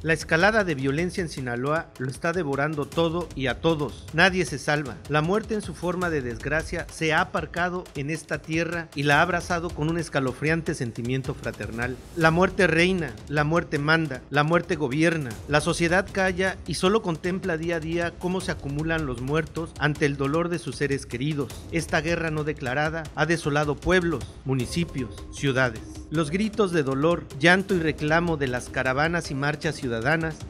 La escalada de violencia en Sinaloa lo está devorando todo y a todos. Nadie se salva. La muerte en su forma de desgracia se ha aparcado en esta tierra y la ha abrazado con un escalofriante sentimiento fraternal. La muerte reina, la muerte manda, la muerte gobierna. La sociedad calla y solo contempla día a día cómo se acumulan los muertos ante el dolor de sus seres queridos. Esta guerra no declarada ha desolado pueblos, municipios, ciudades. Los gritos de dolor, llanto y reclamo de las caravanas y marchas ciudadanas,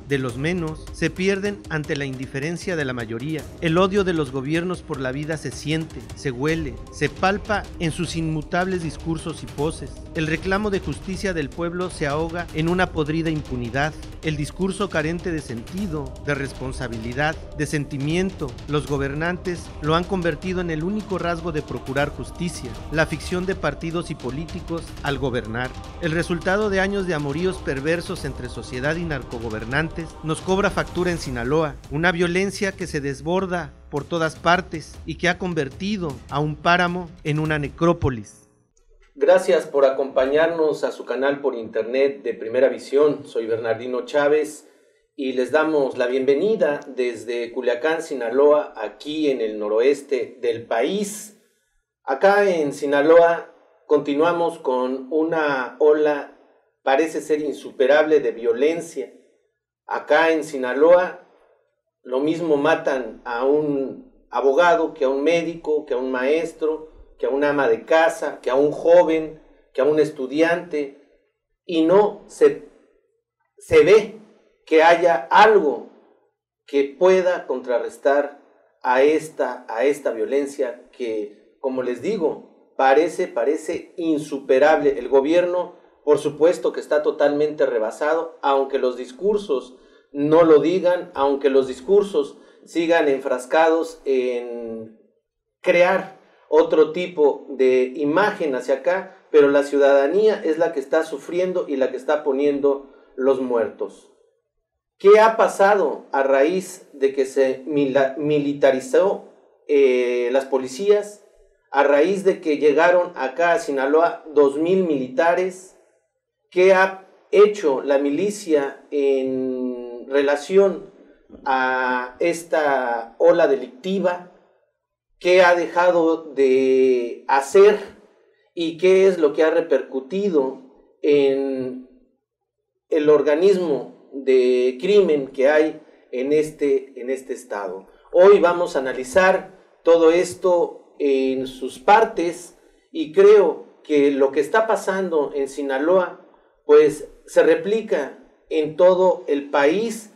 de los menos, se pierden ante la indiferencia de la mayoría. El odio de los gobiernos por la vida se siente, se huele, se palpa en sus inmutables discursos y poses. El reclamo de justicia del pueblo se ahoga en una podrida impunidad. El discurso carente de sentido, de responsabilidad, de sentimiento. Los gobernantes lo han convertido en el único rasgo de procurar justicia, la ficción de partidos y políticos al gobernar. El resultado de años de amoríos perversos entre sociedad y narcogobernantes nos cobra factura en Sinaloa, una violencia que se desborda por todas partes y que ha convertido a un páramo en una necrópolis. Gracias por acompañarnos a su canal por internet de Primera Visión. Soy Bernardino Chávez y les damos la bienvenida desde Culiacán, Sinaloa, aquí en el noroeste del país. Acá en Sinaloa continuamos con una ola, parece ser insuperable, de violencia. Acá en Sinaloa lo mismo matan a un abogado que a un médico, que a un maestro, que a una ama de casa, que a un joven, que a un estudiante, y no se ve que haya algo que pueda contrarrestar a esta violencia que, como les digo, parece insuperable. El gobierno, por supuesto que está totalmente rebasado, aunque los discursos no lo digan, aunque los discursos sigan enfrascados en crear otro tipo de imagen hacia acá, pero la ciudadanía es la que está sufriendo y la que está poniendo los muertos. ¿Qué ha pasado a raíz de que se militarizó las policías? A raíz de que llegaron acá a Sinaloa 2,000 militares. ¿Qué ha hecho la milicia en relación a esta ola delictiva? ¿Qué ha dejado de hacer? ¿Y qué es lo que ha repercutido en el organismo de crimen que hay en este estado? Hoy vamos a analizar todo esto en sus partes y creo que lo que está pasando en Sinaloa pues se replica en todo el país,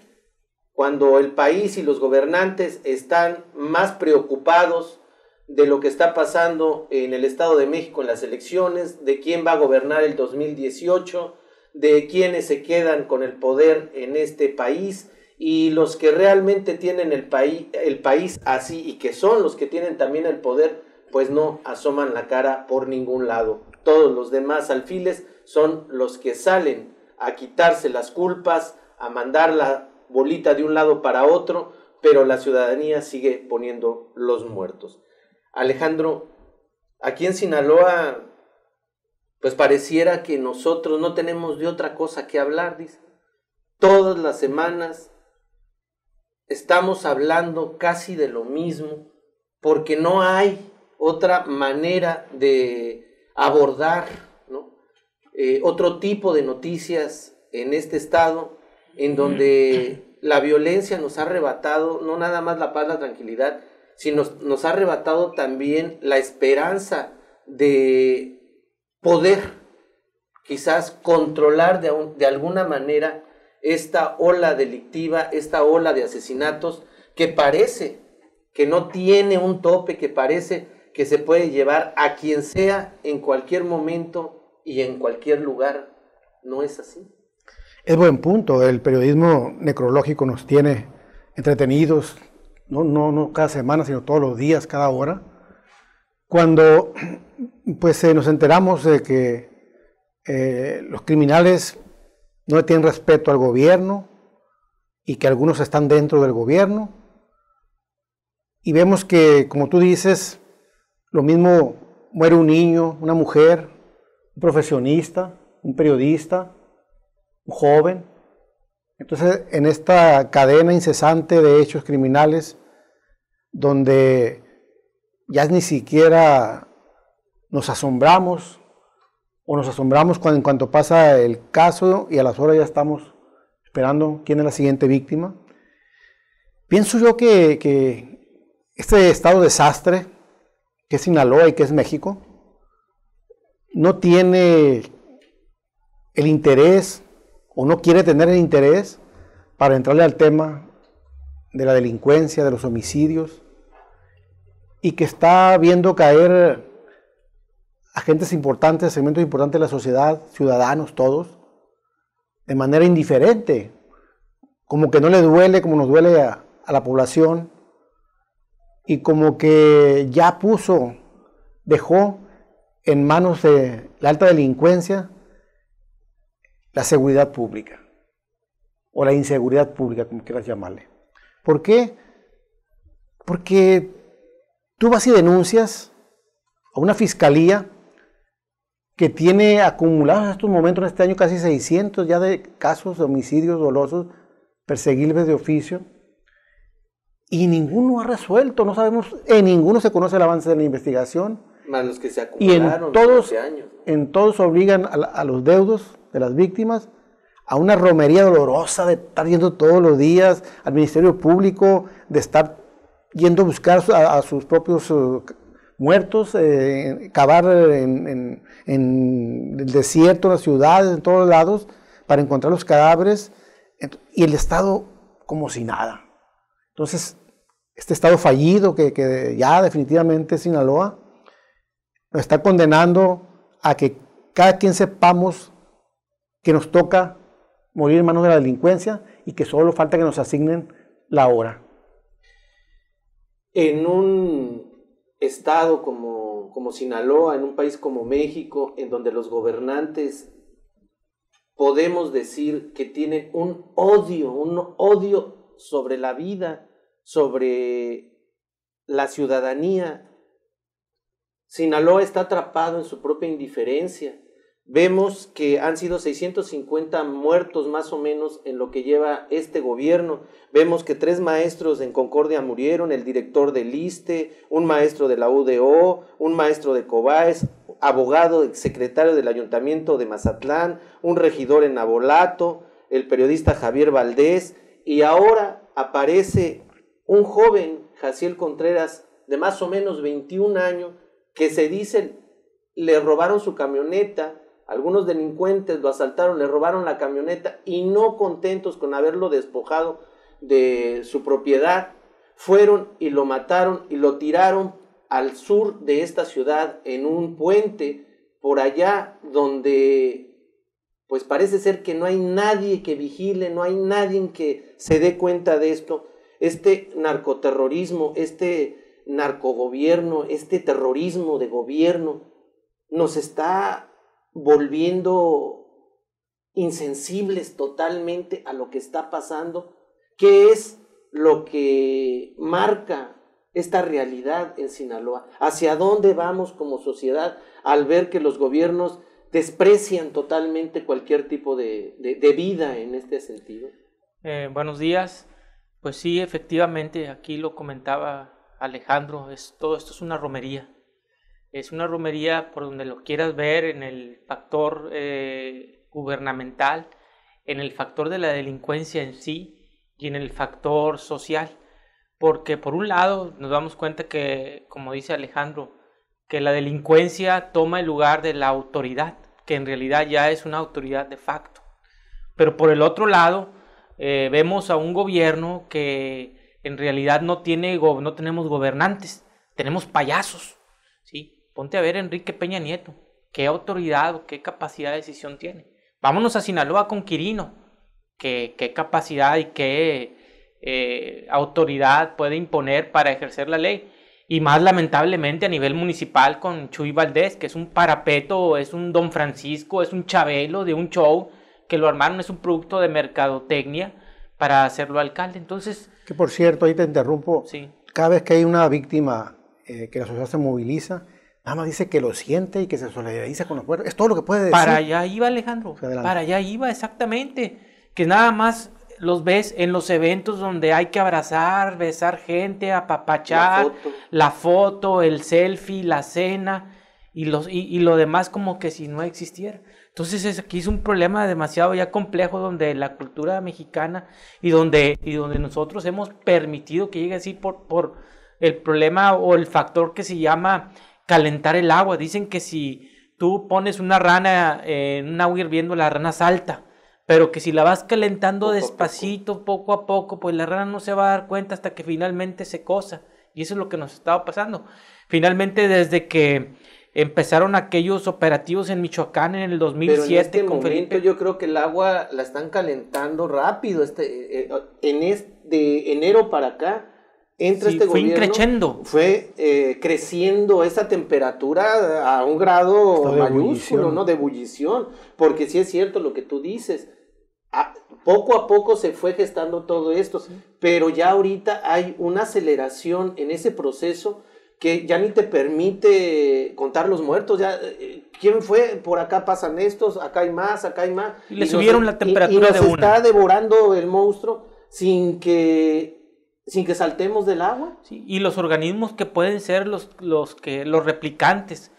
cuando el país y los gobernantes están más preocupados de lo que está pasando en el Estado de México en las elecciones, de quién va a gobernar el 2018, de quiénes se quedan con el poder en este país, y los que realmente tienen el país así y que son los que tienen también el poder, pues no asoman la cara por ningún lado. Todos los demás alfiles son los que salen a quitarse las culpas, a mandar la bolita de un lado para otro, pero la ciudadanía sigue poniendo los muertos. Alejandro, aquí en Sinaloa, pues pareciera que nosotros no tenemos de otra cosa que hablar, dice. Todas las semanas estamos hablando casi de lo mismo, porque no hay otra manera de abordar, ¿no? Otro tipo de noticias en este estado, en donde la violencia nos ha arrebatado no nada más la paz, la tranquilidad, sino nos ha arrebatado también la esperanza de poder quizás controlar de alguna manera esta ola delictiva, esta ola de asesinatos que parece que no tiene un tope, que parece que se puede llevar a quien sea en cualquier momento y en cualquier lugar. ¿No es así? Es buen punto. El periodismo necrológico nos tiene entretenidos, no cada semana, sino todos los días, cada hora. Cuando pues nos enteramos de que los criminales no tienen respeto al gobierno y que algunos están dentro del gobierno, y vemos que, como tú dices, lo mismo muere un niño, una mujer, un profesionista, un periodista, un joven, Entonces, en esta cadena incesante de hechos criminales, donde ya ni siquiera nos asombramos, o nos asombramos en cuanto pasa el caso y a las horas ya estamos esperando quién es la siguiente víctima. Pienso yo que este estado de desastre, que es Sinaloa y que es México, no tiene el interés o no quiere tener el interés para entrarle al tema de la delincuencia, de los homicidios, y que está viendo caer agentes importantes, segmentos importantes de la sociedad, ciudadanos todos, de manera indiferente, como que no le duele como nos duele a la población, y como que ya dejó en manos de la alta delincuencia la seguridad pública, o la inseguridad pública, como quieras llamarle. ¿Por qué? Porque tú vas y denuncias a una fiscalía que tiene acumulados en estos momentos, en este año, casi 600 ya de casos de homicidios dolosos, perseguibles de oficio, y ninguno ha resuelto, no sabemos, en ninguno se conoce el avance de la investigación. Más los que se acumularon y años. En todos obligan a los deudos de las víctimas a una romería dolorosa de estar yendo todos los días al Ministerio Público, de estar yendo a buscar a sus propios muertos, cavar en el desierto, en las ciudades, en todos lados, para encontrar los cadáveres, y el Estado como si nada. Entonces, este Estado fallido que ya definitivamente Sinaloa nos está condenando a que cada quien sepamos que nos toca morir en manos de la delincuencia y que solo falta que nos asignen la hora. En un estado como Sinaloa, en un país como México, en donde los gobernantes podemos decir que tienen un odio sobre la vida, sobre la ciudadanía, Sinaloa está atrapado en su propia indiferencia. Vemos que han sido 650 muertos más o menos en lo que lleva este gobierno. Vemos que 3 maestros en Concordia murieron, el director del ISSSTE, un maestro de la UDO, un maestro de Cobaes, abogado, secretario del Ayuntamiento de Mazatlán, un regidor en Nabolato, el periodista Javier Valdés, y ahora aparece un joven, Jaciel Contreras, de más o menos 21 años, que se dice le robaron su camioneta. Algunos delincuentes lo asaltaron, le robaron la camioneta y no contentos con haberlo despojado de su propiedad, fueron y lo mataron y lo tiraron al sur de esta ciudad en un puente, por allá donde pues parece ser que no hay nadie que vigile, no hay nadie que se dé cuenta de esto. Este narcoterrorismo, este narcogobierno, este terrorismo de gobierno nos está volviendo insensibles totalmente a lo que está pasando. ¿Qué es lo que marca esta realidad en Sinaloa? ¿Hacia dónde vamos como sociedad al ver que los gobiernos desprecian totalmente cualquier tipo de vida en este sentido? Buenos días. Pues sí, efectivamente, aquí lo comentaba Alejandro, todo esto es una romería. Es una romería por donde lo quieras ver, en el factor gubernamental, en el factor de la delincuencia en sí y en el factor social. Porque por un lado nos damos cuenta que, como dice Alejandro, que la delincuencia toma el lugar de la autoridad, que en realidad ya es una autoridad de facto. Pero por el otro lado vemos a un gobierno que en realidad no tenemos gobernantes, tenemos payasos, ¿sí? Ponte a ver Enrique Peña Nieto, qué autoridad o qué capacidad de decisión tiene. Vámonos a Sinaloa con Quirino, qué capacidad y qué autoridad puede imponer para ejercer la ley. Y más lamentablemente a nivel municipal con Chuy Valdés, que es un parapeto, es un Don Francisco, es un Chabelo de un show, que lo armaron, es un producto de mercadotecnia para hacerlo alcalde. Entonces, que por cierto, ahí te interrumpo, sí. Cada vez que hay una víctima que la sociedad se moviliza, nada más dice que lo siente y que se solidariza con los pueblos. Es todo lo que puede decir. Para allá iba, Alejandro. Para allá iba, exactamente. Que nada más los ves en los eventos donde hay que abrazar, besar gente, apapachar, la foto, el selfie, la cena y lo demás como que si no existiera. Entonces aquí es un problema demasiado ya complejo donde la cultura mexicana y donde nosotros hemos permitido que llegue así por el problema o el factor que se llama calentar el agua. Dicen que si tú pones una rana en un agua hirviendo, la rana salta, pero que si la vas calentando despacito, poco a poco, pues la rana no se va a dar cuenta hasta que finalmente se cosa. Y eso es lo que nos estaba pasando. Finalmente, desde que empezaron aquellos operativos en Michoacán en el 2007. Pero en este con momento Felipe, yo creo que el agua la están calentando rápido. De enero para acá entra este fue gobierno. increciendo. Fue creciendo esa temperatura a un grado mayúsculo, ¿no? De ebullición. Porque sí es cierto lo que tú dices. Poco a poco se fue gestando todo esto. Sí. Pero ya ahorita hay una aceleración en ese proceso que ya ni te permite contar los muertos. Ya, ¿quién fue? Por acá pasan estos, acá hay más, acá hay más. Y le subieron la temperatura de una. Y nos está devorando el monstruo sin que saltemos del agua. Sí, y los organismos que pueden ser los replicantes,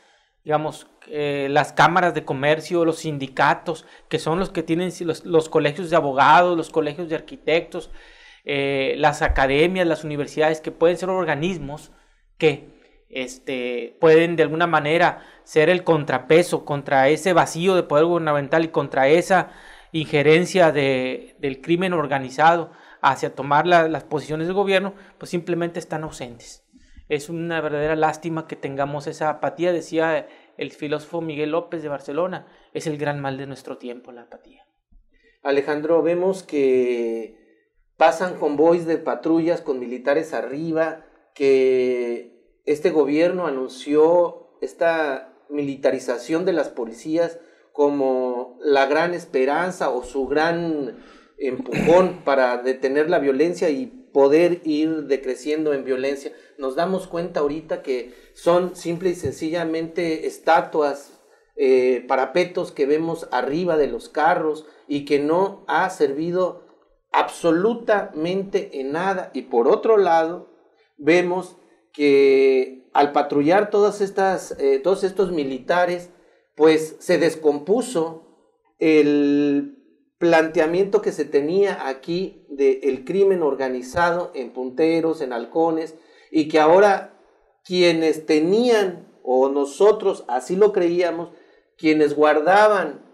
digamos, las cámaras de comercio, los sindicatos, que son los que tienen los colegios de abogados, los colegios de arquitectos, las academias, las universidades, que pueden ser organismos que pueden de alguna manera ser el contrapeso contra ese vacío de poder gubernamental y contra esa injerencia del crimen organizado hacia tomar las posiciones del gobierno, pues simplemente están ausentes. Es una verdadera lástima que tengamos esa apatía, decía el filósofo Miguel López de Barcelona, es el gran mal de nuestro tiempo, la apatía. Alejandro, vemos que pasan convoys de patrullas con militares arriba, que este gobierno anunció esta militarización de las policías como la gran esperanza o su gran empujón para detener la violencia y poder ir decreciendo en violencia. Nos damos cuenta ahorita que son simple y sencillamente estatuas, parapetos que vemos arriba de los carros y que no ha servido absolutamente en nada. Y por otro lado, vemos que al patrullar todos estos militares, pues se descompuso el planteamiento que se tenía aquí del crimen organizado en Punteros, en Halcones, y que ahora quienes tenían, o nosotros así lo creíamos, quienes guardaban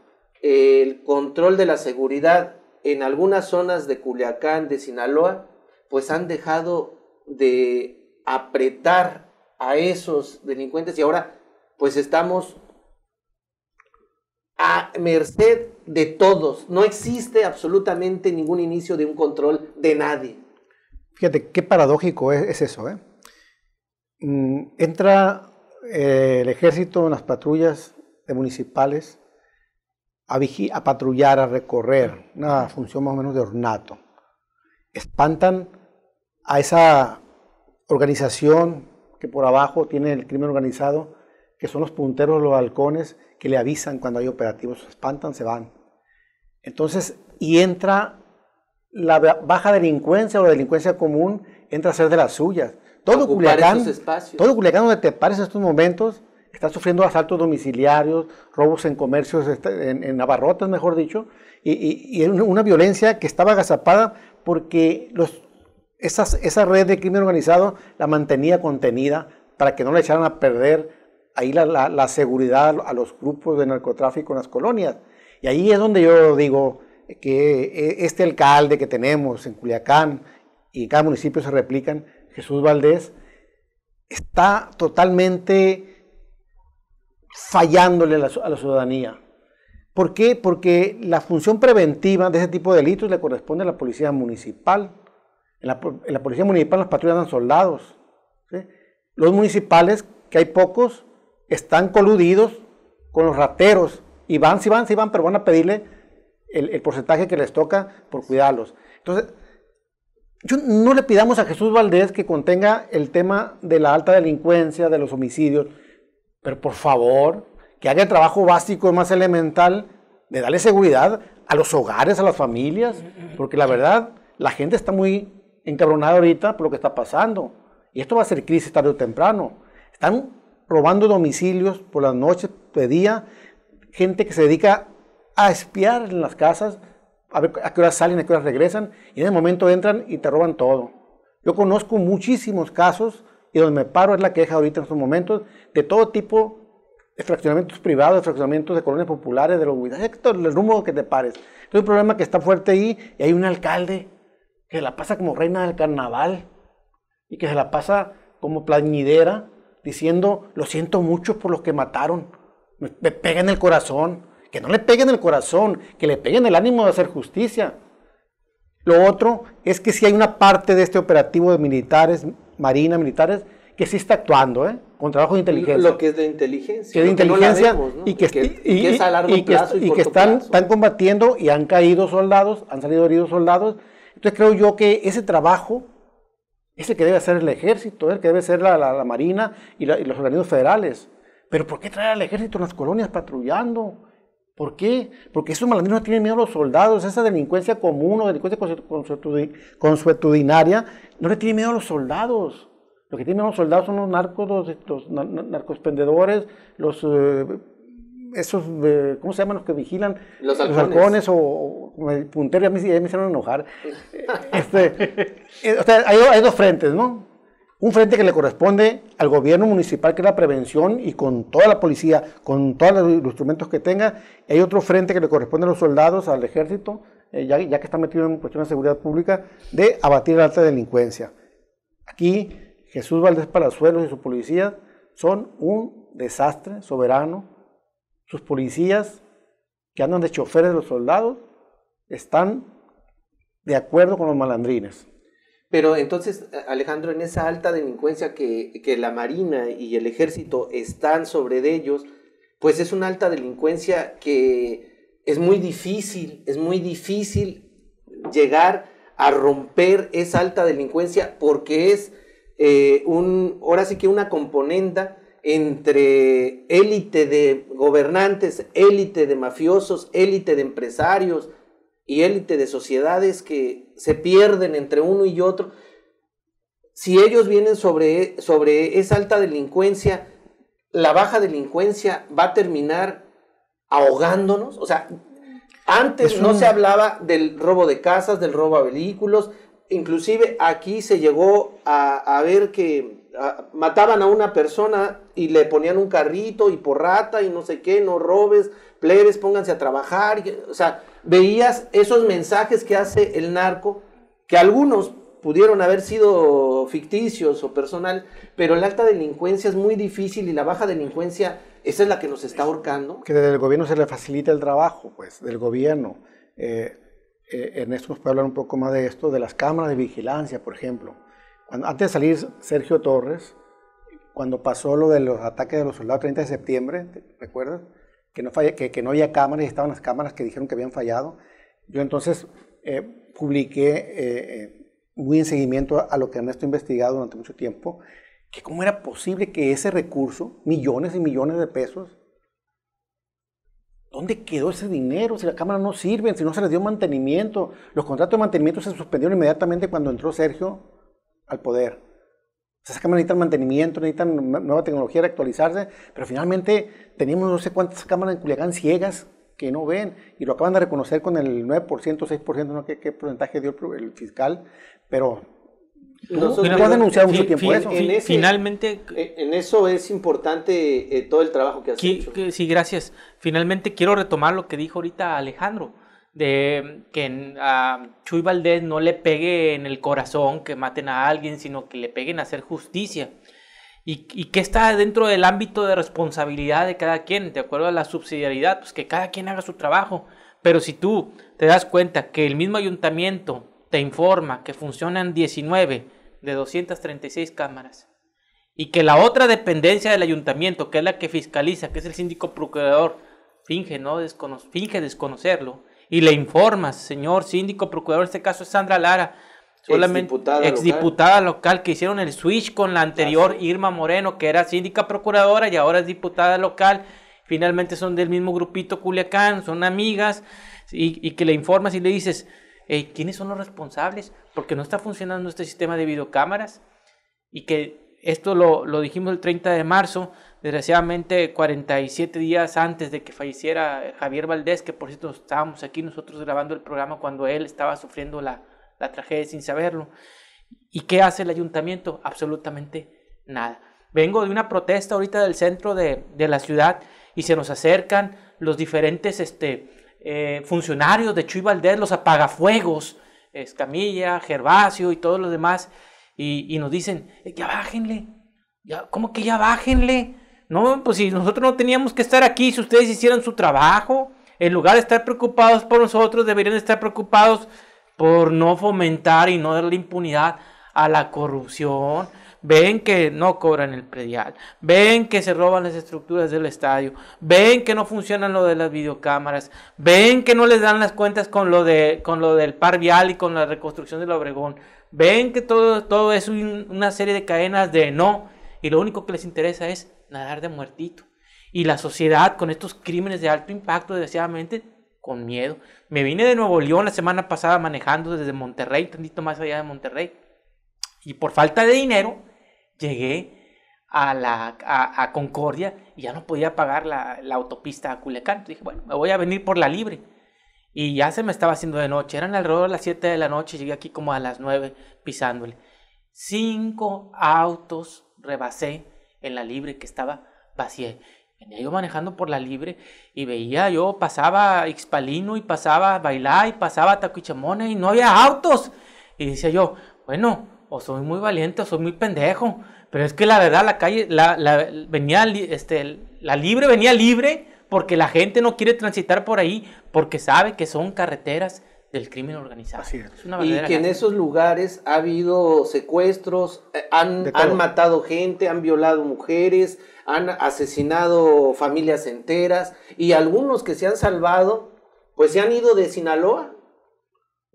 el control de la seguridad en algunas zonas de Culiacán, de Sinaloa, pues han dejado de apretar a esos delincuentes y ahora pues estamos a merced de todos. No existe absolutamente ningún inicio de un control de nadie. Fíjate qué paradójico es eso, ¿eh? Entra el ejército en las patrullas municipales a patrullar, a recorrer, una función más o menos de ornato. Espantan a esa organización que por abajo tiene el crimen organizado, que son los punteros, los halcones, que le avisan cuando hay operativos, se espantan, se van. Entonces, y entra la baja delincuencia o la delincuencia común, entra a ser de las suyas. Todo Culiacán donde te pares en estos momentos, está sufriendo asaltos domiciliarios, robos en comercios, en abarrotes, mejor dicho, y una violencia que estaba agazapada porque esa red de crimen organizado la mantenía contenida para que no le echaran a perder ahí la seguridad a los grupos de narcotráfico en las colonias. Y ahí es donde yo digo que este alcalde que tenemos en Culiacán y en cada municipio se replican, Jesús Valdés, está totalmente fallándole a la ciudadanía. ¿Por qué? Porque la función preventiva de ese tipo de delitos le corresponde a la policía municipal. En la policía municipal las patrullas dan soldados, ¿sí? Los municipales, que hay pocos, están coludidos con los rateros y van, pero van a pedirle el porcentaje que les toca por cuidarlos. Entonces, no le pidamos a Jesús Valdés que contenga el tema de la alta delincuencia, de los homicidios, pero por favor, que haga el trabajo básico más elemental de darle seguridad a los hogares, a las familias, porque la verdad, la gente está muy encabronada ahorita por lo que está pasando. Y esto va a ser crisis tarde o temprano. Están robando domicilios por las noches, de día, gente que se dedica a espiar en las casas, a ver a qué horas salen, a qué horas regresan, y en el momento entran y te roban todo. Yo conozco muchísimos casos, y donde me paro es la queja ahorita en estos momentos, de todo tipo de fraccionamientos privados, de fraccionamientos de colonias populares, de los el rumbo que te pares. Entonces un problema que está fuerte ahí, y hay un alcalde que la pasa como reina del carnaval, y que se la pasa como plañidera, diciendo, lo siento mucho por los que mataron, me peguen el corazón, que no le peguen el corazón, que le peguen el ánimo de hacer justicia. Lo otro es que sí hay una parte de este operativo de militares, marina, militares, que sí está actuando, con trabajo de inteligencia. Lo que es de inteligencia. Que es de inteligencia no vemos, ¿no? y que es a largo plazo y corto están plazo. combatiendo y han caído soldados, han salido heridos soldados. Entonces creo yo que ese trabajo es el que debe hacer el ejército, el que debe hacer la marina y los organismos federales. Pero ¿por qué traer al ejército en las colonias patrullando? ¿Por qué? Porque esos malandrinos no tienen miedo a los soldados, esa delincuencia común o delincuencia consuetudinaria no le tiene miedo a los soldados. Lo que tienen miedo a los soldados son los narcos, los narcospendedores, ¿cómo se llaman los que vigilan? Los halcones o el puntero, ya me hicieron enojar. O sea, hay dos frentes, ¿no? Un frente que le corresponde al gobierno municipal, que es la prevención, y con toda la policía, con todos los instrumentos que tenga. Y hay otro frente que le corresponde a los soldados, al ejército, ya que está metido en cuestiones de seguridad pública, de abatir la alta delincuencia. Aquí, Jesús Valdés Palazuelos y su policía son un desastre soberano. Sus policías, que andan de choferes de los soldados, están de acuerdo con los malandrines. Pero entonces, Alejandro, en esa alta delincuencia que la Marina y el Ejército están sobre de ellos, pues es una alta delincuencia que es muy difícil llegar a romper esa alta delincuencia, porque es ahora sí que una componenda entre élite de gobernantes, élite de mafiosos, élite de empresarios y élite de sociedades que se pierden entre uno y otro. Si ellos vienen sobre esa alta delincuencia, la baja delincuencia va a terminar ahogándonos. O sea, antes no se hablaba del robo de casas, del robo a vehículos. Inclusive aquí se llegó a ver que mataban a una persona y le ponían un carrito y por rata y no sé qué, no robes, plebes, pónganse a trabajar. O sea, veías esos mensajes que hace el narco, que algunos pudieron haber sido ficticios o personal, pero la alta delincuencia es muy difícil y la baja delincuencia, esa es la que nos está ahorcando. Que desde el gobierno se le facilita el trabajo, pues, del gobierno. Ernesto nos puede hablar un poco más de esto, de las cámaras de vigilancia, por ejemplo. Antes de salir Sergio Torres, cuando pasó lo de los ataques de los soldados 30 de septiembre, ¿recuerdas? Que no había cámaras y estaban las cámaras que dijeron que habían fallado. Yo entonces publiqué, muy en seguimiento a lo que Ernesto ha investigado durante mucho tiempo, que cómo era posible que ese recurso, millones y millones de pesos, ¿dónde quedó ese dinero? Si las cámaras no sirven, si no se les dio mantenimiento. Los contratos de mantenimiento se suspendieron inmediatamente cuando entró Sergio al poder. Esas cámaras necesitan mantenimiento, necesitan nueva tecnología de actualizarse, pero finalmente teníamos no sé cuántas cámaras en Culiacán ciegas que no ven, y lo acaban de reconocer con el 9%, 6%, no sé qué porcentaje dio el fiscal, pero tú has denunciado mucho tiempo eso. Finalmente... En eso es importante todo el trabajo que has hecho. Sí, gracias. Finalmente quiero retomar lo que dijo ahorita Alejandro, de que a Chuy Valdés no le pegue en el corazón que maten a alguien, sino que le peguen a hacer justicia. Y que está dentro del ámbito de responsabilidad de cada quien, de acuerdo a la subsidiariedad, pues que cada quien haga su trabajo. Pero si tú te das cuenta que el mismo ayuntamiento te informa que funcionan 19 de 236 cámaras, y que la otra dependencia del ayuntamiento, que es la que fiscaliza, que es el síndico procurador, finge desconocerlo, y le informas, señor síndico procurador, en este caso es Sandra Lara, solamente exdiputada local, que hicieron el switch con la anterior Irma Moreno, que era síndica procuradora y ahora es diputada local, finalmente son del mismo grupito Culiacán, son amigas, y que le informas y le dices, hey, ¿quiénes son los responsables? Porque no está funcionando este sistema de videocámaras, y que esto lo dijimos el 30 de marzo, desgraciadamente 47 días antes de que falleciera Javier Valdés, que por cierto estábamos aquí nosotros grabando el programa cuando él estaba sufriendo la tragedia sin saberlo. ¿Y qué hace el ayuntamiento? Absolutamente nada. Vengo de una protesta ahorita del centro de la ciudad y se nos acercan los diferentes funcionarios de Chuy Valdés, los apagafuegos, Escamilla, Gervasio y todos los demás, y nos dicen, ya bájenle, ¿cómo que ya bájenle? No, pues si nosotros no teníamos que estar aquí, si ustedes hicieran su trabajo, en lugar de estar preocupados por nosotros, deberían estar preocupados por no fomentar y no darle impunidad a la corrupción. Ven que no cobran el predial, ven que se roban las estructuras del estadio, ven que no funcionan lo de las videocámaras, ven que no les dan las cuentas con lo del par vial y con la reconstrucción del Obregón, ven que todo es una serie de cadenas de no, y lo único que les interesa es nadar de muertito. Y la sociedad con estos crímenes de alto impacto, desgraciadamente, con miedo. Me vine de Nuevo León la semana pasada manejando desde Monterrey, tantito más allá de Monterrey, y por falta de dinero llegué a Concordia y ya no podía pagar la autopista a Culiacán. Dije, bueno, me voy a venir por la libre. Y ya se me estaba haciendo de noche. Eran alrededor de las 7 de la noche. Llegué aquí como a las 9 pisándole. 5 autos rebasé en la libre que estaba vacía. Venía yo manejando por la libre y veía yo, pasaba Ixpalino y pasaba Bailá y pasaba Tacuichamona y no había autos. Y decía yo, bueno, o soy muy valiente o soy muy pendejo, pero es que la verdad la calle, la libre venía libre porque la gente no quiere transitar por ahí porque sabe que son carreteras del crimen organizado. Así es. Y que en esos lugares ha habido secuestros, han matado gente, han violado mujeres, han asesinado familias enteras, y algunos que se han salvado, pues se han ido de Sinaloa.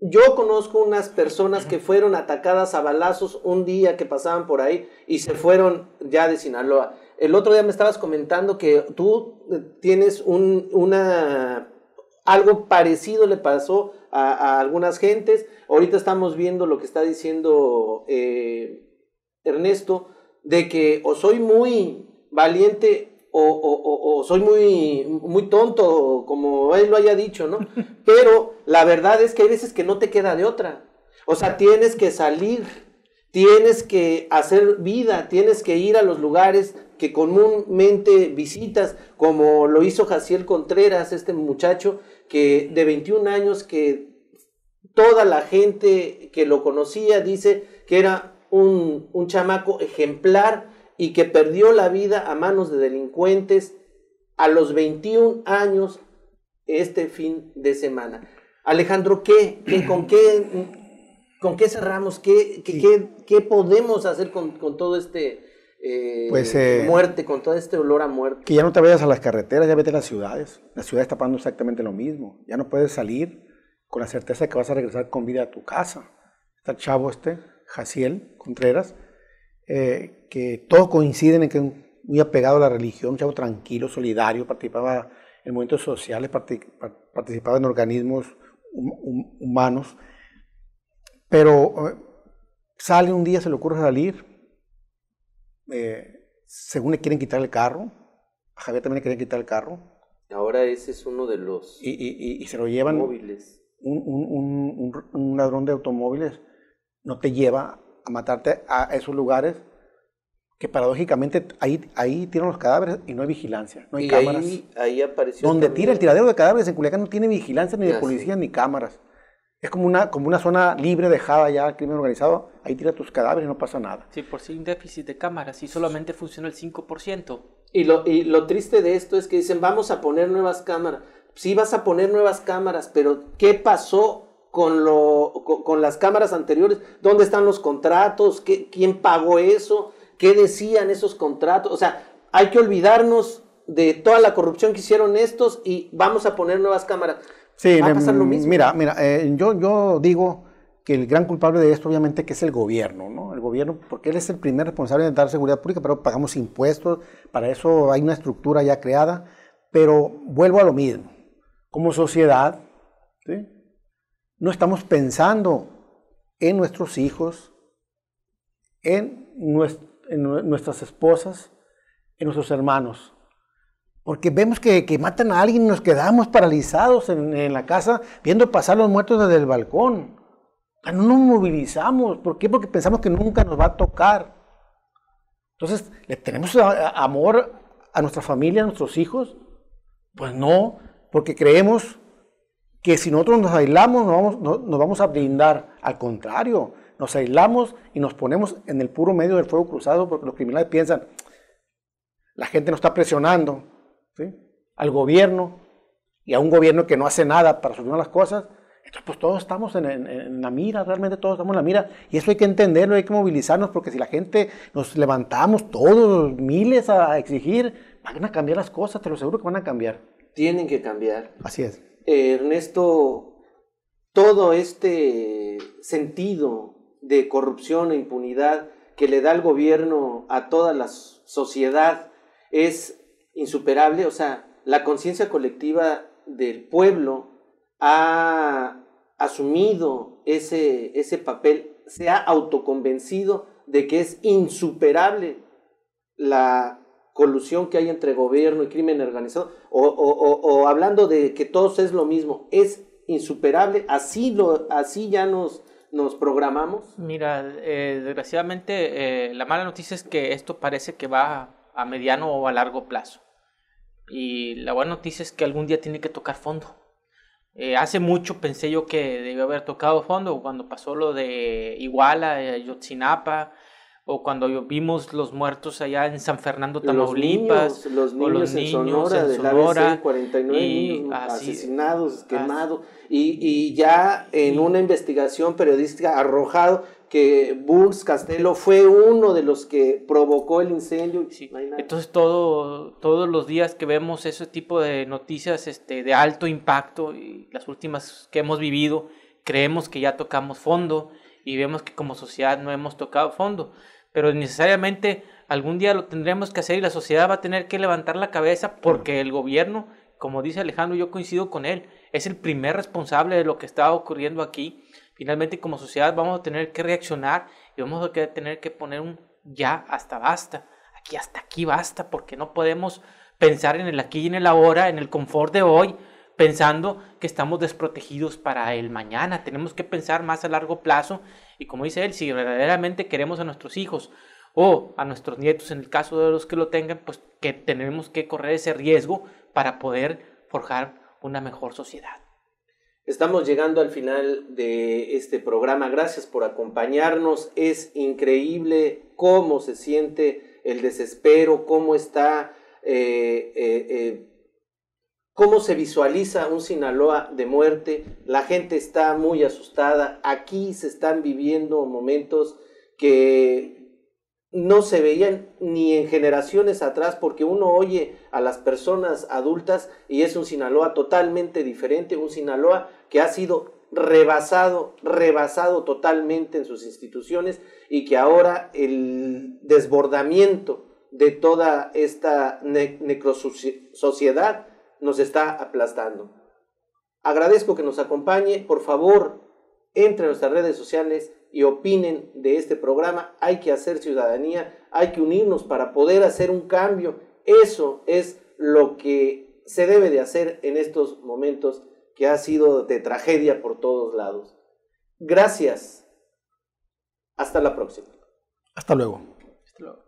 Yo conozco unas personas que fueron atacadas a balazos un día que pasaban por ahí y se fueron ya de Sinaloa. El otro día me estabas comentando que tú tienes algo parecido le pasó a algunas gentes. Ahorita estamos viendo lo que está diciendo Ernesto, de que o soy muy valiente o soy muy tonto, como él lo haya dicho, ¿no? Pero la verdad es que hay veces que no te queda de otra. O sea, tienes que salir, tienes que hacer vida, tienes que ir a los lugares que comúnmente visitas, como lo hizo Jaciel Contreras, este muchacho que de 21 años, que toda la gente que lo conocía dice que era un chamaco ejemplar y que perdió la vida a manos de delincuentes a los 21 años este fin de semana. Alejandro, ¿con qué cerramos? ¿Qué podemos hacer con todo este muerte, con todo este olor a muerte? Que ya no te vayas a las carreteras, ya vete a las ciudades. La ciudad está pasando exactamente lo mismo. Ya no puedes salir con la certeza de que vas a regresar con vida a tu casa. Está el chavo Jaciel Contreras, que todos coinciden en que es muy apegado a la religión, un chavo tranquilo, solidario, participaba en movimientos sociales, participaba en organismos humanos, pero sale un día, se le ocurre salir, según le quieren quitar el carro, a Javier también le quieren quitar el carro. Ahora ese es uno de los y se lo llevan, móviles. Un ladrón de automóviles no te lleva a matarte a esos lugares que paradójicamente ahí tiran los cadáveres y no hay vigilancia, no hay cámaras. Ahí apareció donde también tira el tiradero de cadáveres en Culiacán no tiene vigilancia ni de policía ni cámaras. Es como una zona libre dejada ya al crimen organizado. Ahí tira tus cadáveres y no pasa nada. Sí, por sí un déficit de cámaras y solamente funciona el 5%. Y lo triste de esto es que dicen, vamos a poner nuevas cámaras. Sí, vas a poner nuevas cámaras, pero ¿qué pasó con las cámaras anteriores? ¿Dónde están los contratos? ¿Quién pagó eso? ¿Qué decían esos contratos? O sea, hay que olvidarnos de toda la corrupción que hicieron estos y vamos a poner nuevas cámaras. Sí, va a pasar lo mismo. Mira, yo digo que el gran culpable de esto obviamente que es el gobierno, ¿no? El gobierno, porque él es el primer responsable de dar seguridad pública, pero pagamos impuestos, para eso hay una estructura ya creada, Pero vuelvo a lo mismo. Como sociedad, ¿sí?, no estamos pensando en nuestros hijos, en nuestras esposas, en nuestros hermanos. Porque vemos que matan a alguien y nos quedamos paralizados en la casa viendo pasar los muertos desde el balcón. No nos movilizamos. ¿Por qué? Porque pensamos que nunca nos va a tocar. Entonces, ¿le tenemos amor a nuestra familia, a nuestros hijos? Pues no, porque creemos que si nosotros nos aislamos nos vamos a blindar. Al contrario, nos aislamos y nos ponemos en el puro medio del fuego cruzado porque los criminales piensan, la gente nos está presionando, ¿sí?, al gobierno y a un gobierno que no hace nada para solucionar las cosas. Entonces, pues todos estamos en la mira, realmente todos estamos en la mira. Y eso hay que entenderlo, hay que movilizarnos, porque si la gente nos levantamos todos, miles a exigir, van a cambiar las cosas, te lo aseguro que van a cambiar. Tienen que cambiar. Así es. Ernesto, todo este sentido de corrupción e impunidad que le da el gobierno a toda la sociedad es insuperable. O sea, la conciencia colectiva del pueblo ha asumido ese papel, se ha autoconvencido de que es insuperable la colusión que hay entre gobierno y crimen organizado, o hablando de que todos es lo mismo, es insuperable, así ya nos programamos. Mira, desgraciadamente la mala noticia es que esto parece que va a mediano o a largo plazo, y la buena noticia es que algún día tiene que tocar fondo. Hace mucho pensé yo que debió haber tocado fondo cuando pasó lo de Iguala, Yotzinapa, o cuando vimos los muertos allá en San Fernando, Tamaulipas, los niños en Sonora, de la ABC, 49 niños asesinados, quemados, y ya en una investigación periodística arrojado que Burns Castelo fue uno de los que provocó el incendio. Sí. Entonces todos los días que vemos ese tipo de noticias de alto impacto, y las últimas que hemos vivido, creemos que ya tocamos fondo y vemos que como sociedad no hemos tocado fondo, pero necesariamente algún día lo tendremos que hacer y la sociedad va a tener que levantar la cabeza, porque el gobierno, como dice Alejandro, yo coincido con él, es el primer responsable de lo que está ocurriendo aquí. Finalmente, como sociedad vamos a tener que reaccionar y vamos a tener que poner un ya, hasta basta, hasta aquí basta, porque no podemos pensar en el aquí y en el ahora, en el confort de hoy, pensando que estamos desprotegidos para el mañana. Tenemos que pensar más a largo plazo, y como dice él, si verdaderamente queremos a nuestros hijos o a nuestros nietos, en el caso de los que lo tengan, pues que tenemos que correr ese riesgo para poder forjar una mejor sociedad. Estamos llegando al final de este programa. Gracias por acompañarnos. Es increíble cómo se siente el desespero, cómo está, cómo se visualiza un Sinaloa de muerte. La gente está muy asustada. Aquí se están viviendo momentos que no se veían ni en generaciones atrás, porque uno oye a las personas adultas y es un Sinaloa totalmente diferente, un Sinaloa que ha sido rebasado totalmente en sus instituciones, y que ahora el desbordamiento de toda esta necrosociedad nos está aplastando. Agradezco que nos acompañe. Por favor, entre a nuestras redes sociales y opinen de este programa. Hay que hacer ciudadanía, hay que unirnos para poder hacer un cambio. Eso es lo que se debe de hacer en estos momentos que ha sido de tragedia por todos lados. Gracias. Hasta la próxima. Hasta luego. Hasta luego.